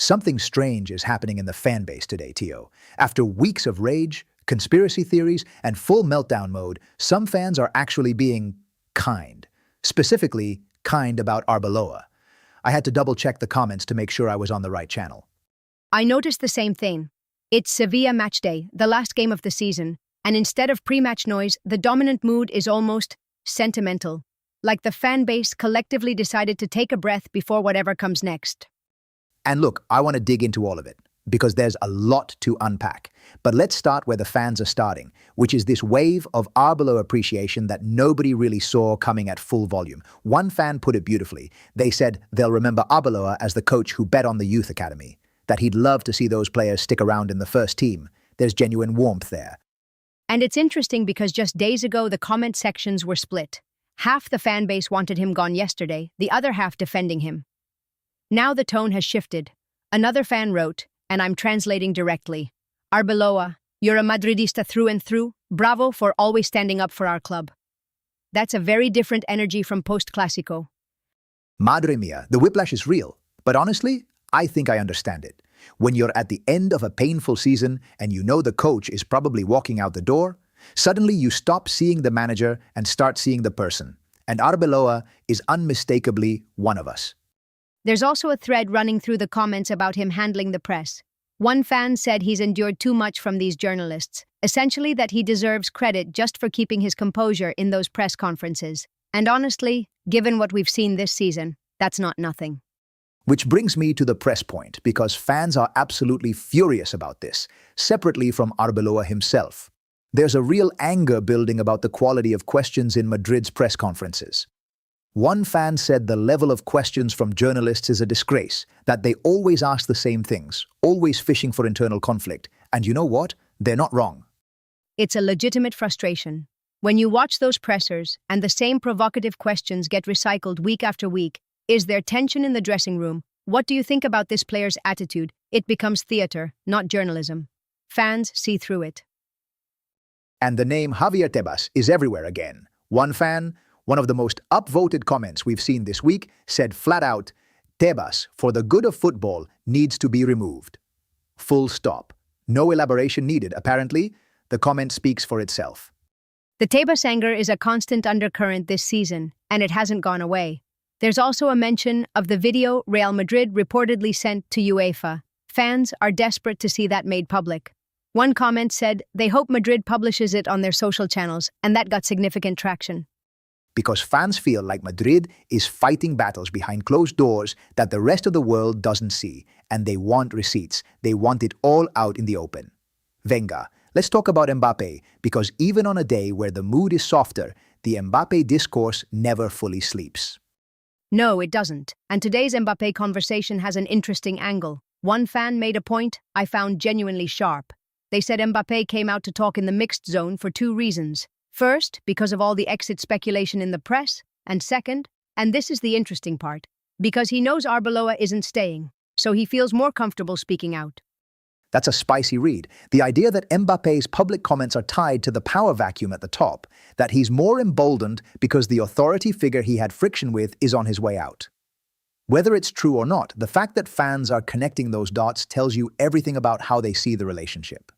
Something strange is happening in the fan base today, Tio. After weeks of rage, conspiracy theories, and full meltdown mode, some fans are actually being kind. Specifically, kind about Arbeloa. I had to double-check the comments to make sure I was on the right channel. I noticed the same thing. It's Sevilla Matchday, the last game of the season, and instead of pre-match noise, the dominant mood is almost sentimental. Like the fan base collectively decided to take a breath before whatever comes next. And look, I want to dig into all of it, because there's a lot to unpack. But let's start where the fans are starting, which is this wave of Arbeloa appreciation that nobody really saw coming at full volume. One fan put it beautifully. They said they'll remember Arbeloa as the coach who bet on the youth academy, that he'd love to see those players stick around in the first team. There's genuine warmth there. And it's interesting because just days ago the comment sections were split. Half the fan base wanted him gone yesterday, the other half defending him. Now the tone has shifted. Another fan wrote, and I'm translating directly, Arbeloa, you're a Madridista through and through. Bravo for always standing up for our club. That's a very different energy from post-Clásico. Madre mia, the whiplash is real. But honestly, I think I understand it. When you're at the end of a painful season and you know the coach is probably walking out the door, suddenly you stop seeing the manager and start seeing the person. And Arbeloa is unmistakably one of us. There's also a thread running through the comments about him handling the press. One fan said he's endured too much from these journalists, essentially that he deserves credit just for keeping his composure in those press conferences. And honestly, given what we've seen this season, that's not nothing. Which brings me to the press point, because fans are absolutely furious about this, separately from Arbeloa himself. There's a real anger building about the quality of questions in Madrid's press conferences. One fan said the level of questions from journalists is a disgrace, that they always ask the same things, always fishing for internal conflict. And you know what? They're not wrong. It's a legitimate frustration. When you watch those pressers and the same provocative questions get recycled week after week, is there tension in the dressing room? What do you think about this player's attitude? It becomes theater, not journalism. Fans see through it. And the name Javier Tebas is everywhere again. One fan, one of the most upvoted comments we've seen this week, said flat out, Tebas, for the good of football, needs to be removed. Full stop. No elaboration needed, apparently. The comment speaks for itself. The Tebas anger is a constant undercurrent this season, and it hasn't gone away. There's also a mention of the video Real Madrid reportedly sent to UEFA. Fans are desperate to see that made public. One comment said they hope Madrid publishes it on their social channels, and that got significant traction. Because fans feel like Madrid is fighting battles behind closed doors that the rest of the world doesn't see, and they want receipts. They want it all out in the open. Venga, let's talk about Mbappé, because even on a day where the mood is softer, the Mbappé discourse never fully sleeps. No, it doesn't. And today's Mbappé conversation has an interesting angle. One fan made a point I found genuinely sharp. They said Mbappé came out to talk in the mixed zone for two reasons. First, because of all the exit speculation in the press, and second, and this is the interesting part, because he knows Arbeloa isn't staying, so he feels more comfortable speaking out. That's a spicy read. The idea that Mbappé's public comments are tied to the power vacuum at the top, that he's more emboldened because the authority figure he had friction with is on his way out. Whether it's true or not, the fact that fans are connecting those dots tells you everything about how they see the relationship.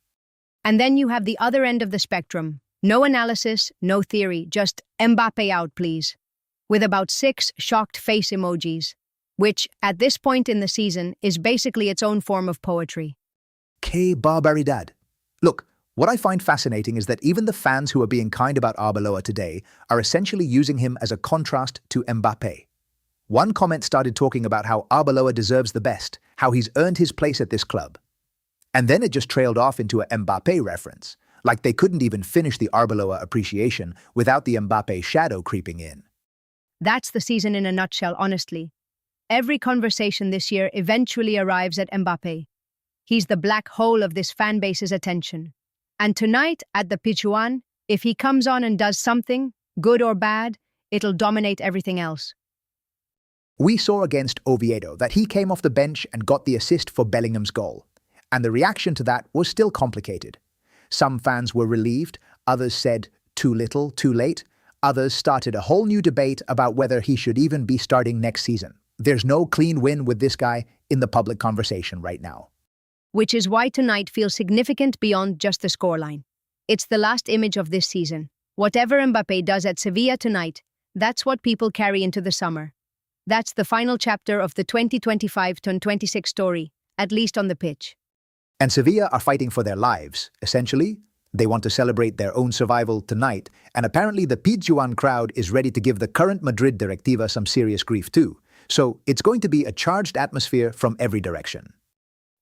And then you have the other end of the spectrum. No analysis, no theory, just Mbappé out, please. With about 6 shocked face emojis, which, at this point in the season, is basically its own form of poetry. Que barbaridad. Look, what I find fascinating is that even the fans who are being kind about Arbeloa today are essentially using him as a contrast to Mbappé. One comment started talking about how Arbeloa deserves the best, how he's earned his place at this club. And then it just trailed off into a Mbappé reference, like they couldn't even finish the Arbeloa appreciation without the Mbappé shadow creeping in. That's the season in a nutshell, honestly. Every conversation this year eventually arrives at Mbappé. He's the black hole of this fan base's attention. And tonight, at the Pizjuán, if he comes on and does something, good or bad, it'll dominate everything else. We saw against Oviedo that he came off the bench and got the assist for Bellingham's goal. And the reaction to that was still complicated. Some fans were relieved, others said, too little, too late. Others started a whole new debate about whether he should even be starting next season. There's no clean win with this guy in the public conversation right now. Which is why tonight feels significant beyond just the scoreline. It's the last image of this season. Whatever Mbappé does at Sevilla tonight, that's what people carry into the summer. That's the final chapter of the 2025-26 story, at least on the pitch. And Sevilla are fighting for their lives, essentially. They want to celebrate their own survival tonight, and apparently the Pizjuán crowd is ready to give the current Madrid directiva some serious grief too. So it's going to be a charged atmosphere from every direction.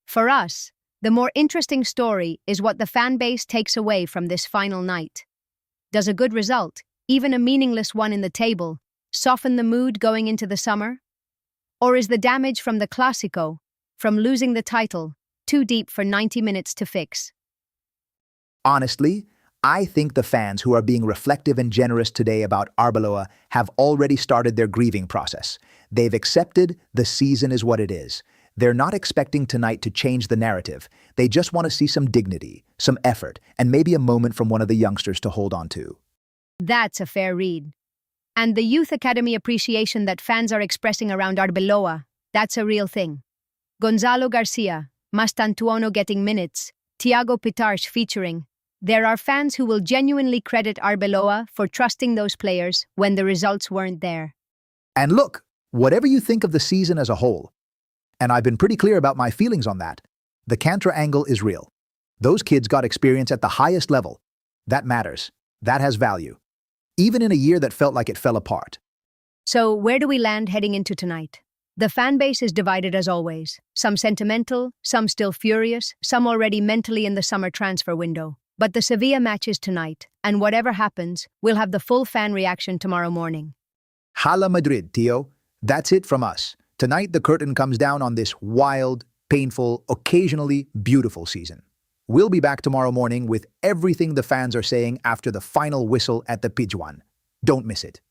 For us, the more interesting story is what the fan base takes away from this final night. Does a good result, even a meaningless one in the table, soften the mood going into the summer? Or is the damage from the Clásico, from losing the title, too deep for 90 minutes to fix? Honestly, I think the fans who are being reflective and generous today about Arbeloa have already started their grieving process. They've accepted the season is what it is. They're not expecting tonight to change the narrative. They just want to see some dignity, some effort, and maybe a moment from one of the youngsters to hold on to. That's a fair read. And the youth academy appreciation that fans are expressing around Arbeloa, that's a real thing. Gonzalo Garcia, Mastantuono getting minutes, Thiago Pitarch featuring. There are fans who will genuinely credit Arbeloa for trusting those players when the results weren't there. And look, whatever you think of the season as a whole, and I've been pretty clear about my feelings on that, the Cantra angle is real. Those kids got experience at the highest level. That matters. That has value. Even in a year that felt like it fell apart. So where do we land heading into tonight? The fan base is divided as always. Some sentimental, some still furious, some already mentally in the summer transfer window. But the Sevilla match is tonight, and whatever happens, we'll have the full fan reaction tomorrow morning. Hala Madrid, Tio. That's it from us. Tonight the curtain comes down on this wild, painful, occasionally beautiful season. We'll be back tomorrow morning with everything the fans are saying after the final whistle at the Pizjuán. Don't miss it.